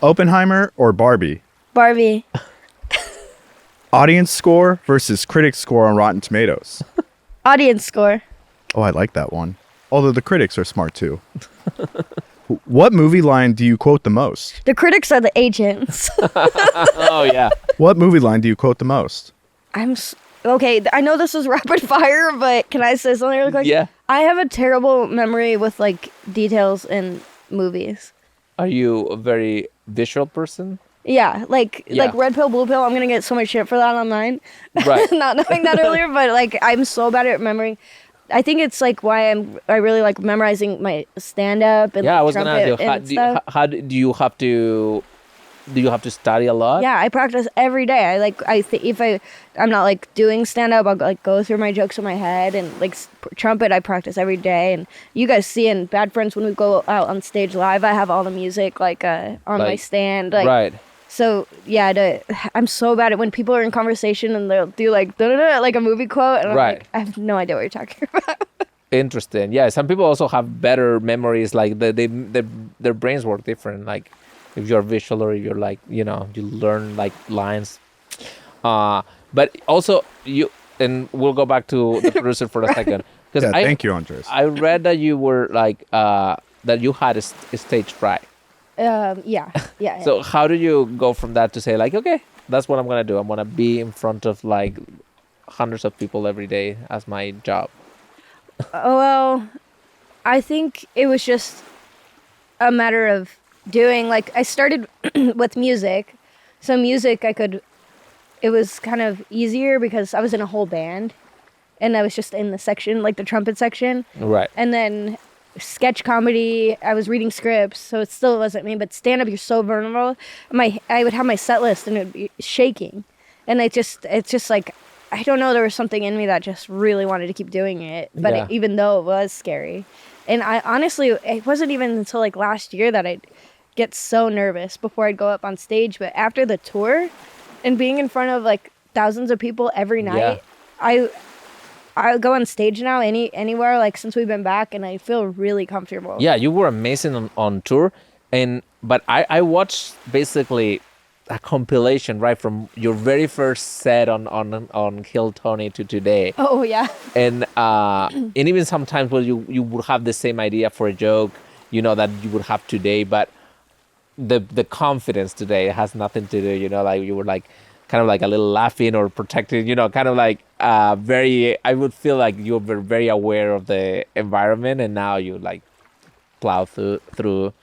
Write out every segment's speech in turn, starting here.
Oppenheimer or Barbie? Barbie. Audience score versus critic score on Rotten Tomatoes. Audience score. Oh, I like that one. Although the critics are smart too. What movie line do you quote the most? The critics are the agents. Oh, yeah. What movie line do you quote the most? Okay, I know this is rapid fire, but can I say something really quick? Yeah. I have a terrible memory with like details in movies. Are you a very visual person? Yeah, like red pill, blue pill. I'm gonna get so much shit for that online. Right. Not knowing that earlier, but like I'm so bad at remembering. I think it's like why I really like memorizing my stand up and Yeah, I like, was gonna ask you, how do you have to study a lot? Yeah, I practice every day. If I'm not like doing stand up, I'll like go through my jokes in my head and like trumpet. I practice every day, and you guys see in Bad Friends when we go out on stage live, I have all the music on my stand. Like, right. So yeah, I'm so bad at when people are in conversation and they'll do like da-da-da, like a movie quote, and I'm Right. like, I have no idea what you're talking about. Interesting. Yeah, some people also have better memories. Like their brains work different. Like if you're visual or if you're like you learn like lines. But also and we'll go back to the producer for a second. Yeah, thank you, Andres. I read that you were like that you had a stage fright. Yeah. So how do you go from that to say like, okay, that's what I'm gonna do. I'm gonna be in front of like hundreds of people every day as my job. Well, I think it was just a matter of doing, like, I started with music. So music, it was kind of easier because I was in a whole band and I was just in the section, like the trumpet section. Right. And then sketch comedy, I was reading scripts, so it still wasn't me, but stand up, you're so vulnerable. I would have my set list and it would be shaking. And it's just like, I don't know, there was something in me that just really wanted to keep doing it, but even though it was scary. And I honestly, it wasn't even until like last year that I'd get so nervous before I'd go up on stage. But after the tour and being in front of like thousands of people every night, I go on stage now anywhere, like since we've been back, and I feel really comfortable. Yeah, you were amazing on tour, but I watched basically a compilation right from your very first set on Kill Tony to today. Oh yeah. And even sometimes when you would have the same idea for a joke, that you would have today, but the confidence today has nothing to do, like you were like kind of like a little laughing or protected, kind of like I would feel like you were very aware of the environment, and now you like plow through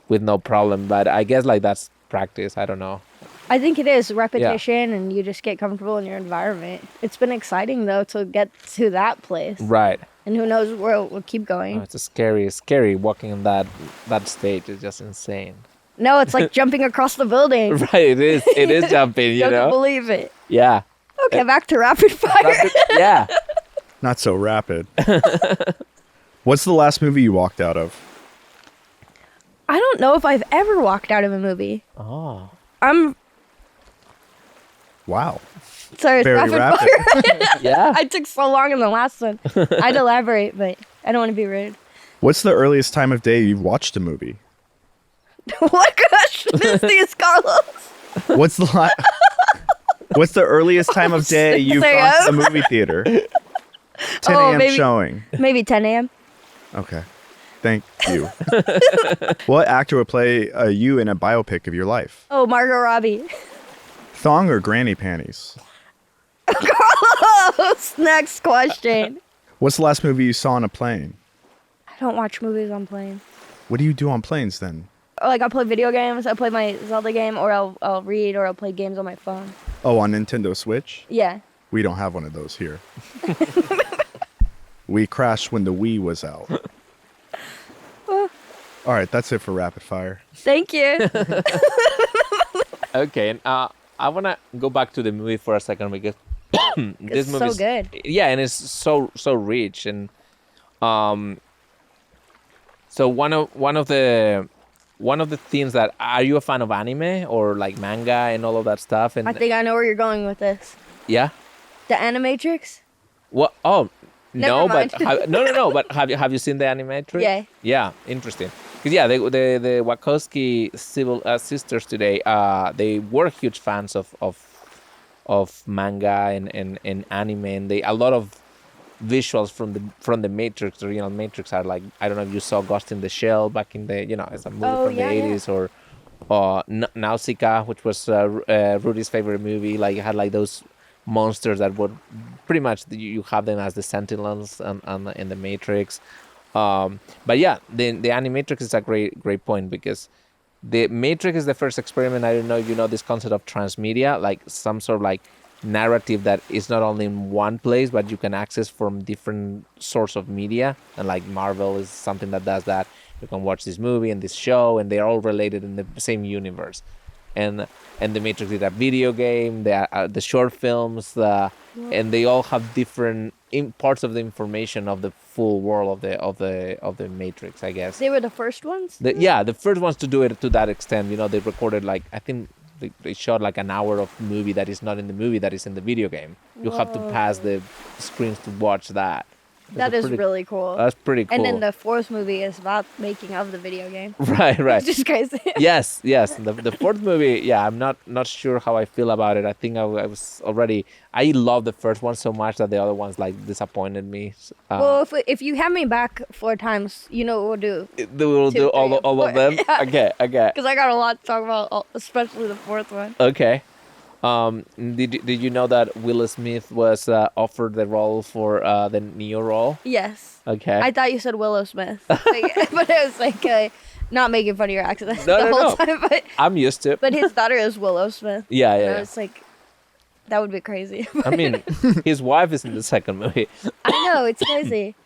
with no problem. But I guess like that's practice. I don't know. I think it is repetition, and you just get comfortable in your environment. It's been exciting though to get to that place. Right. And who knows where we'll keep going. Oh, it's a scary walking on that stage. It's just insane. No, it's like jumping across the building. Right, it is jumping, Don't believe it. Yeah. Okay, back to rapid fire. Yeah. Not so rapid. What's the last movie you walked out of? I don't know if I've ever walked out of a movie. Oh. Wow. Sorry, Very rapid rapid. fire. Yeah. I took so long in the last one. I'd elaborate, but I don't want to be rude. What's the earliest time of day you've watched a movie? What question is this, Carlos? What's the earliest time of day you've gone to the movie theater? 10 a.m. maybe, showing. Maybe 10 a.m. Okay. Thank you. What actor would play you in a biopic of your life? Oh, Margot Robbie. Thong or granny panties? Carlos! Next question. What's the last movie you saw on a plane? I don't watch movies on planes. What do you do on planes then? Like, I'll play video games. I'll play my Zelda game, or I'll read, or I'll play games on my phone. Oh, on Nintendo Switch? Yeah. We don't have one of those here. We crashed when the Wii was out. All right, that's it for rapid fire. Thank you. Okay, and I want to go back to the movie for a second because this movie so good. Yeah, and it's so rich, and so one of the themes that, are you a fan of anime or like manga and all of that stuff? And I think I know where you're going with this. Yeah. The Animatrix? What? Oh, Never no, mind. but no. But have you seen the Animatrix? Yeah. Yeah, interesting. Because yeah, the Wachowski sisters today, they were huge fans of manga and anime, and they a lot of visuals from the Matrix, the original Matrix, are like, I don't know if you saw Ghost in the Shell back in the, it's a movie Oh, from yeah, the yeah. 80s, or Nausicaa, which was Rudy's favorite movie. Like, it had like those monsters that would pretty much, you have them as the Sentinels and in the Matrix. But yeah, the Animatrix is a great point, because the Matrix is the first experiment. I don't know if you know this concept of transmedia, like some sort of like narrative that is not only in one place, but you can access from different source of media. And like Marvel is something that does that. You can watch this movie and this show, and they're all related in the same universe. And the Matrix did a video game, the short films, and they all have different parts of the information of the full world of the Matrix, I guess. They were the first ones. The first ones to do it to that extent. They recorded, like, I think they shot like an hour of movie that is not in the movie, that is in the video game. You have to pass the screens to watch that. That is really cool. That's pretty cool. And then the fourth movie is about making of the video game. Right. It's just crazy. Yes. The fourth movie, yeah, I'm not sure how I feel about it. I think I was already. I love the first one so much that the other ones like disappointed me. Well, if you have me back 4 times, you know what we'll do. We'll do all of them. Yeah. Okay. Because I got a lot to talk about, especially the fourth one. Okay. Did you know that Will Smith was offered the role for the Neo role? Yes. Okay. I thought you said Willow Smith, but it was like not making fun of your accent No, the whole time. But I'm used to it. but his daughter is Willow Smith. Yeah. And I was like, that would be crazy. I mean, his wife is in the second movie. I know, it's crazy.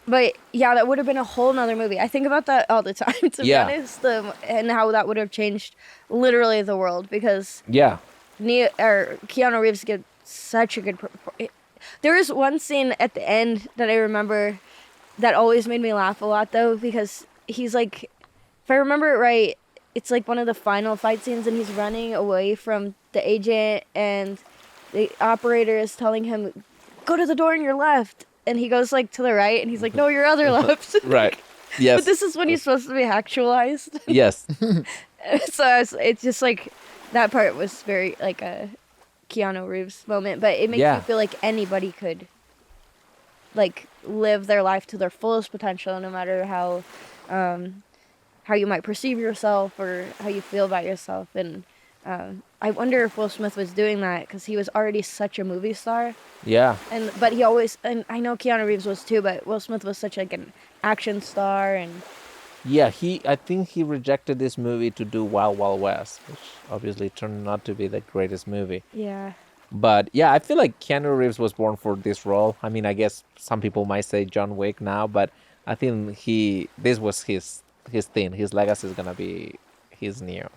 But yeah, that would have been a whole nother movie. I think about that all the time, to be honest, and how that would have changed literally the world, because Yeah. Keanu Reeves gives such a good. There is one scene at the end that I remember that always made me laugh a lot, though, because he's like, if I remember it right, it's like one of the final fight scenes, and he's running away from the agent, and the operator is telling him, "Go to the door on your left," and he goes like to the right, and he's like, "No, your other left." Right. Yes. But this is when he's supposed to be actualized. Yes. So it's just like, that part was very like a Keanu Reeves moment, but it makes you feel like anybody could like live their life to their fullest potential, no matter how you might perceive yourself or how you feel about yourself. And I wonder if Will Smith was doing that because he was already such a movie star. Yeah. But he always, and I know Keanu Reeves was too, but Will Smith was such like an action star. And yeah, I think he rejected this movie to do Wild Wild West, which obviously turned not to be the greatest movie. Yeah. But yeah, I feel like Keanu Reeves was born for this role. I mean, I guess some people might say John Wick now, but I think this was his thing. His legacy is gonna be his Neo.